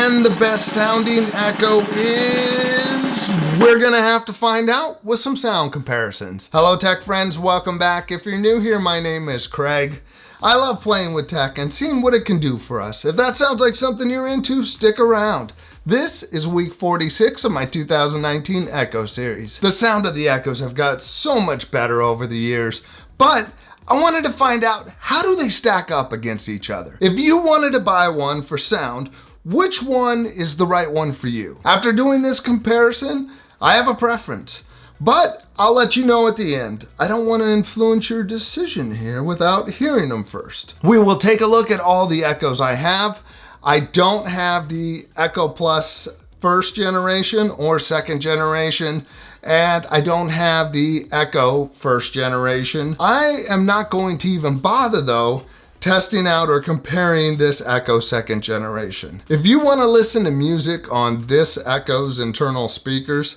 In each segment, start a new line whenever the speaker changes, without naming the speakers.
And the best sounding Echo is... we're gonna have to find out with some sound comparisons. Hello tech friends, welcome back. If you're new here, my name is Craig. I love playing with tech and seeing what it can do for us. If that sounds like something you're into, stick around. This is week 46 of my 2019 Echo series. The sound of the Echoes have got so much better over the years, but I wanted to find out, how do they stack up against each other? If you wanted to buy one for sound, which one is the right one for you? After doing this comparison, I have a preference, but I'll let you know at the end. I don't want to influence your decision here without hearing them first. We will take a look at all the Echoes I have. I don't have the Echo Plus first generation or second generation, and I don't have the Echo first generation. I am not going to even bother though testing out or comparing this Echo second generation. If you want to listen to music on this Echo's internal speakers,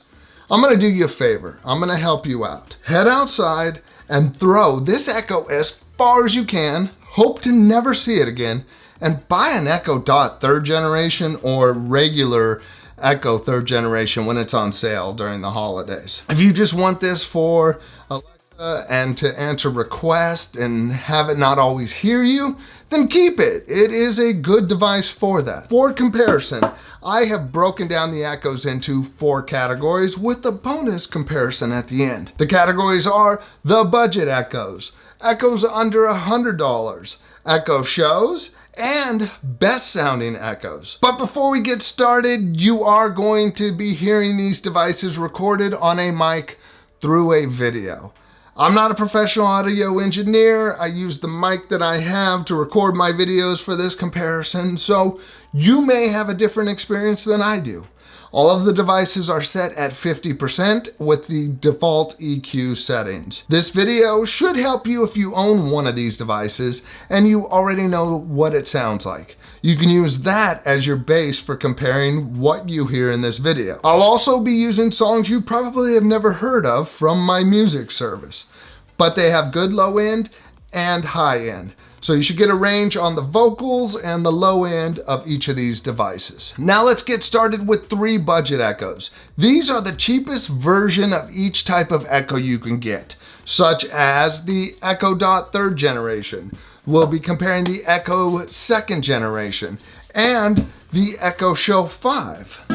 I'm going to do you a favor. I'm going to help you out. Head outside and throw this Echo as far as you can, hope to never see it again, and buy an Echo Dot third generation or regular Echo third generation when it's on sale during the holidays. If you just want this for Alexa and to answer requests and have it not always hear you, then keep it. It is a good device for that. For comparison, I have broken down the Echoes into 4 categories with a bonus comparison at the end. The categories are the budget Echoes, Echoes under $100, Echo Shows, and best sounding Echoes. But before we get started, you are going to be hearing these devices recorded on a mic through a video. I'm not a professional audio engineer. I use the mic that I have to record my videos for this comparison, so you may have a different experience than I do. All of the devices are set at 50% with the default EQ settings. This video should help you if you own one of these devices and you already know what it sounds like. You can use that as your base for comparing what you hear in this video. I'll also be using songs you probably have never heard of from my music service, but they have good low end and high end. So you should get a range on the vocals and the low end of each of these devices. Now let's get started with 3 budget Echoes. These are the cheapest version of each type of Echo you can get, such as the Echo Dot third generation. We'll be comparing the Echo second generation and the Echo Show 5.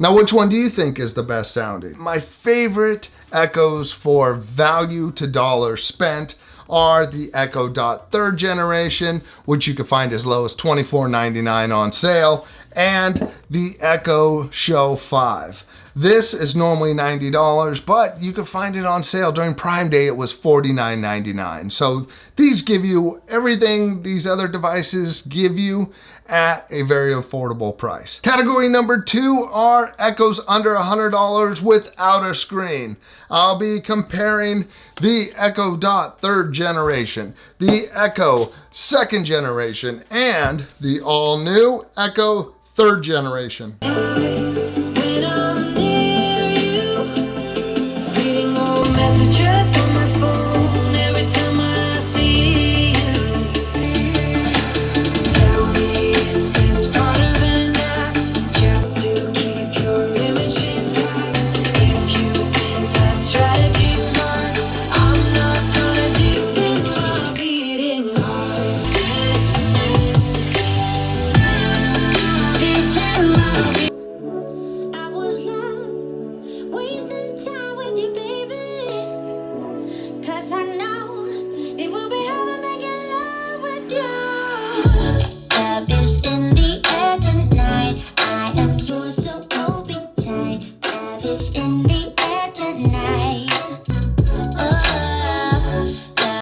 Now, which one do you think is the best sounding? My favorite Echoes for value to dollar spent are the Echo Dot third generation, which you can find as low as $24.99 on sale, and the Echo Show 5. This is normally $90, but you can find it on sale. During Prime Day, it was $49.99. So these give you everything these other devices give you at a very affordable price. Category number 2 are Echoes under $100 without a screen. I'll be comparing the Echo Dot third generation, the Echo second generation, and the all-new Echo third generation.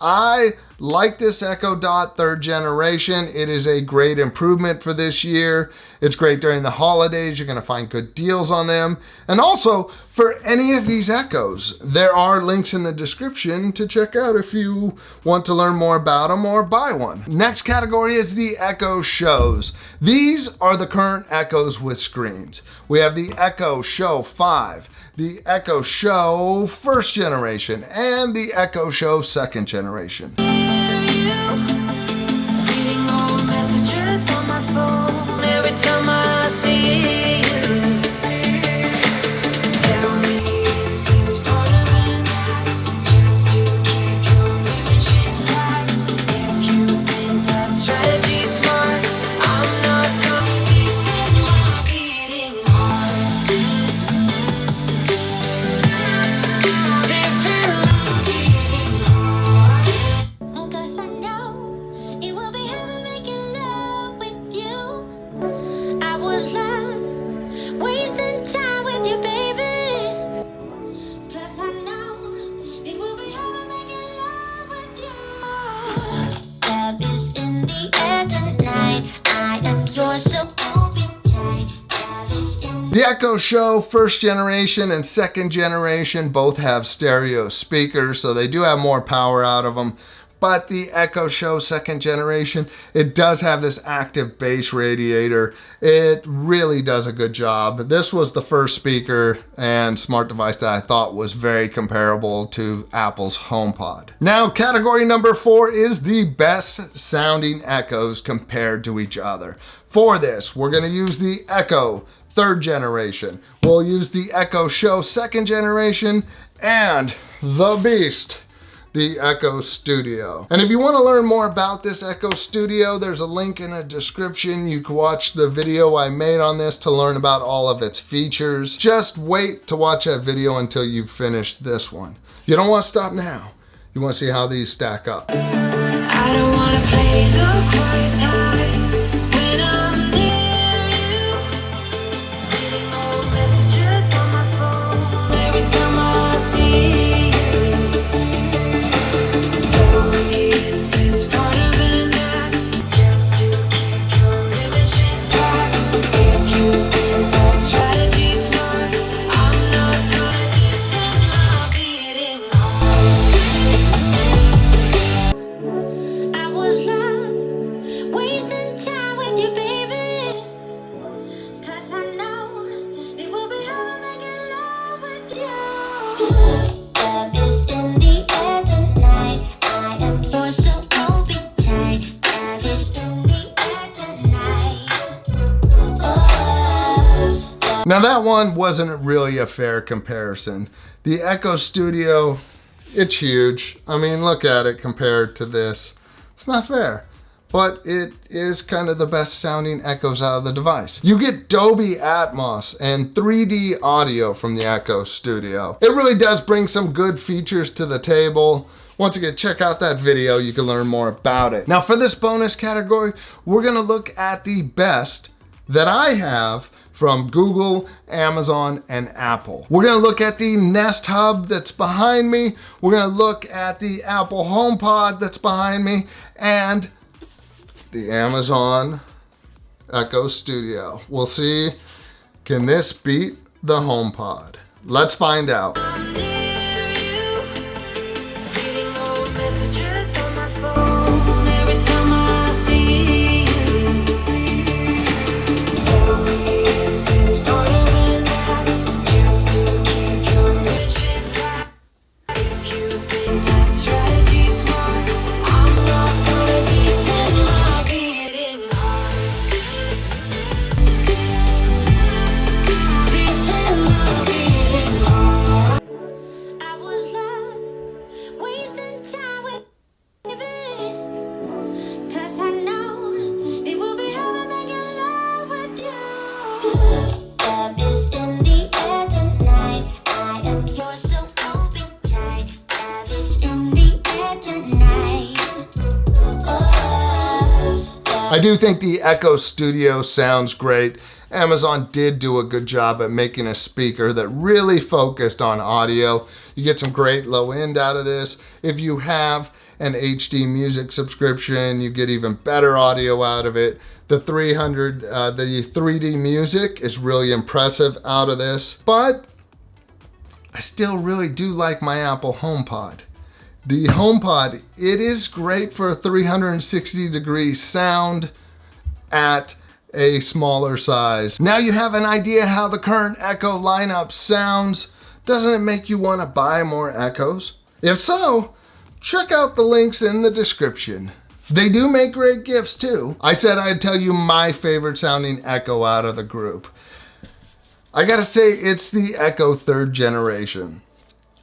I like this Echo Dot 3rd generation. It is a great improvement for this year. It's great during the holidays. You're going to find good deals on them. And also, for any of these Echoes, there are links in the description to check out if you want to learn more about them or buy one. Next category is the Echo Shows. These are the current Echoes with screens. We have the Echo Show 5, the Echo Show 1st generation, and the Echo Show 2nd generation. The Echo Show 1st generation and 2nd generation both have stereo speakers, so they do have more power out of them. But the Echo Show 2nd generation, it does have this active bass radiator. It really does a good job. This was the first speaker and smart device that I thought was very comparable to Apple's HomePod. Now, category number 4 is the best sounding Echoes compared to each other. For this, we're going to use the Echo 3rd generation. We'll use the Echo Show 2nd generation and the beast, the Echo Studio. And if you want to learn more about this Echo Studio, there's a link in the description. You can watch the video I made on this to learn about all of its features. Just wait to watch that video until you've finished this one. You don't want to stop now. You want to see how these stack up.
I don't want to play the quiet time when I'm near you. Reading old messages on my phone every time I see you. Tell me, is this part of an act just to keep your image intact? If you think that strategy's smart, I'm not gonna defend my beating heart. I was lost, wasting time with you, baby. 'Cause I know it will be hard making love with you. Love is in the air tonight. I am yours, so hold me tight. Love is in the air tonight. Oh.
Now that one wasn't really a fair comparison. The Echo Studio, it's huge. I mean, look at it compared to this. It's not fair. But it is kind of the best sounding Echoes out of the device. You get Dolby Atmos and 3D audio from the Echo Studio. It really does bring some good features to the table. Once again, check out that video. You can learn more about it. Now for this bonus category, we're gonna look at the best that I have from Google, Amazon, and Apple. We're gonna look at the Nest Hub that's behind me. We're gonna look at the Apple HomePod that's behind me, and the Amazon Echo Studio. We'll see, can this beat the HomePod? Let's find out.
I'm near you. Reading old messages on my phone every time I see you. Tell me, is this part of an act just to keep your image intact? If you think that strategy's smart, I'm not gonna defend my beating heart. Defend my beating heart. I was lost, wasting time with babies. 'Cause I know it will be hard making love with you. Love is in the air tonight. I am yours, so hold me tight. Love is in the air tonight. Oh.
I do think the Echo Studio sounds great. Amazon did do a good job at making a speaker that really focused on audio. You get some great low end out of this. If you have an HD music subscription, you get even better audio out of it. The 3D music is really impressive out of this, but I still really do like my Apple HomePod. The HomePod, it is great for a 360-degree sound at a smaller size. Now you have an idea how the current Echo lineup sounds. Doesn't it make you want to buy more Echoes? If so, check out the links in the description. They do make great gifts too. I said I'd tell you my favorite sounding Echo out of the group. I gotta say, it's the Echo 3rd generation.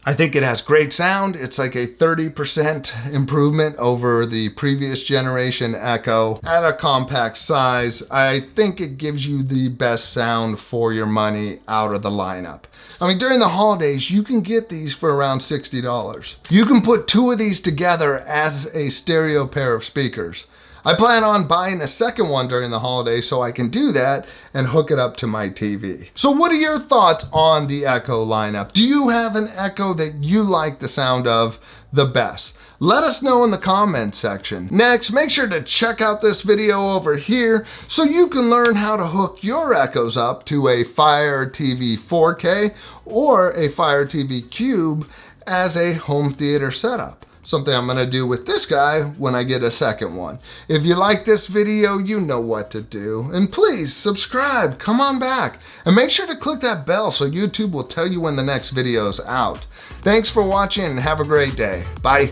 I think it has great sound. It's like a 30% improvement over the previous generation Echo. At a compact size, I think it gives you the best sound for your money out of the lineup. I mean, during the holidays, you can get these for around $60. You can put 2 of these together as a stereo pair of speakers. I plan on buying a second one during the holidays so I can do that and hook it up to my TV. So what are your thoughts on the Echo lineup? Do you have an Echo that you like the sound of the best? Let us know in the comments section. Next, make sure to check out this video over here so you can learn how to hook your Echoes up to a Fire TV 4K or a Fire TV Cube as a home theater setup. Something I'm gonna do with this guy when I get a second one. If you like this video, you know what to do. And please subscribe, come on back. And make sure to click that bell so YouTube will tell you when the next video is out. Thanks for watching and have a great day. Bye.